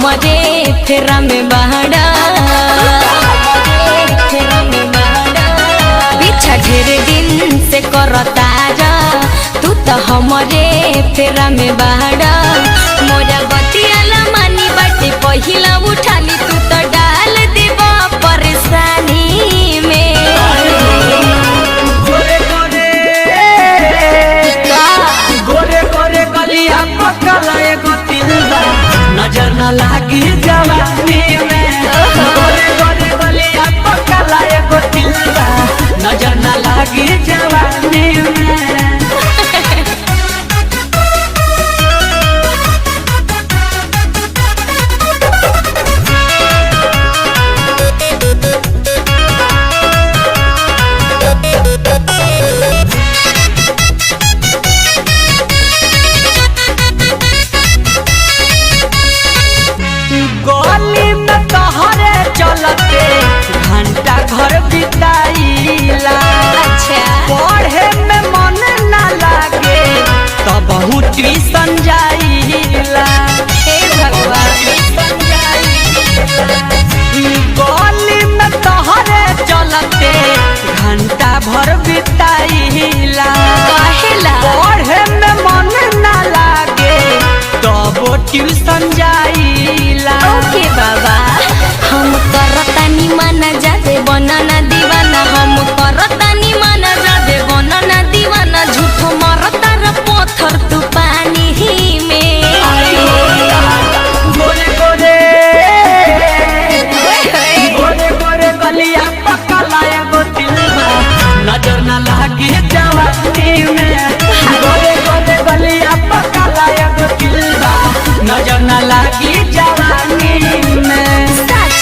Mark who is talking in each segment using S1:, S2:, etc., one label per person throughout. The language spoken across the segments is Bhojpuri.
S1: हमारे फेरा में बहड़ा पीछा ढेर दिन से करता जा तू तो हमारे फेरा में बहड़ा मोरा बतियाला मानी बाटे पहिला उठाली तू तो डाल देबा परेशानी में
S2: गोरे गोरे गोरे गोरे गलिया पकला एगो तिलबा नजर न लागी जवानी में गोरे गोरे गलिया पकला एगो तिलबा नजर न लागी जवानी में गली में तोहरे चलते घंटा घर बिताईला
S1: अच्छा
S2: पढ़े में मन ना लागे तो बहुत ट्यूशन जाईला
S1: हे भगवान
S2: गली में तोहरे चलते घंटा भर बिताईला
S1: कहेला
S2: पढ़े में मन ना लागे तो ट्यूशन जाईला
S1: ओके बाबा हम करतानी माना जादे बनना दीवाना हम करतानी माना जादे बनना दीवाना झूठ मरता र पत्थर तू पानी ही में
S2: गोरे गोरे गोरे गोरे गलिया पकला एगो तिलबा नजर न लागी जवानी में गोरे गोरे गलिया पकला एगो तिलबा नजर न लागी जवानी में
S1: सच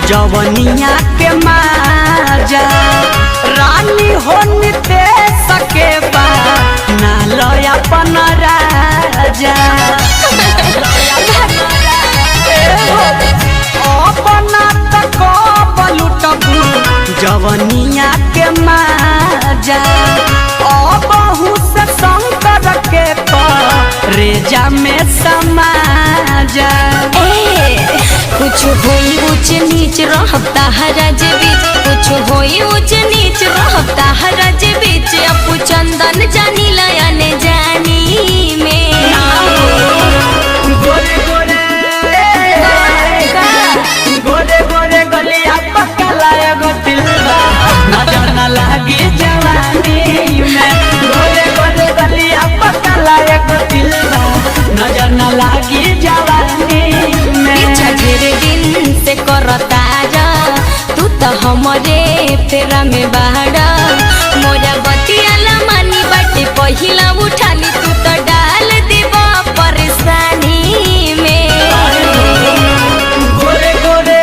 S2: जवनिया के माजा रानी होते सके बा ना लय अपन राजा अपना तक बलुटबू जवनिया के माजा बहु से शंकर के रेजा में समाजा
S1: कुछ होई ऊंच नीच रहता हरज बीच कुछ होई ऊंच नीच रहता हरज बीच अपू चंदन जानी लयन जानी में
S2: गोरे गोरे गोरे गोरे गलिया पकला एगो तिलबा नजर न लागी जवानी में गोरे गोरे गलिया पकला एगो तिलबा नजर न लागी जवानी में
S1: पीछा ढेर दिन से करता जा तू तो हमारे फेरा में बहड़ा मोरा बतियाला मानी बाटे पहिला उठाली तू तो डाल देबा परेशानी में
S2: गोरे गोरे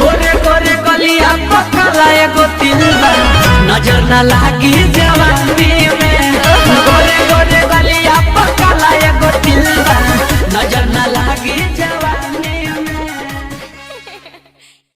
S2: गोरे गोरे गलिया पकला एगो तिलबा नजर न लागी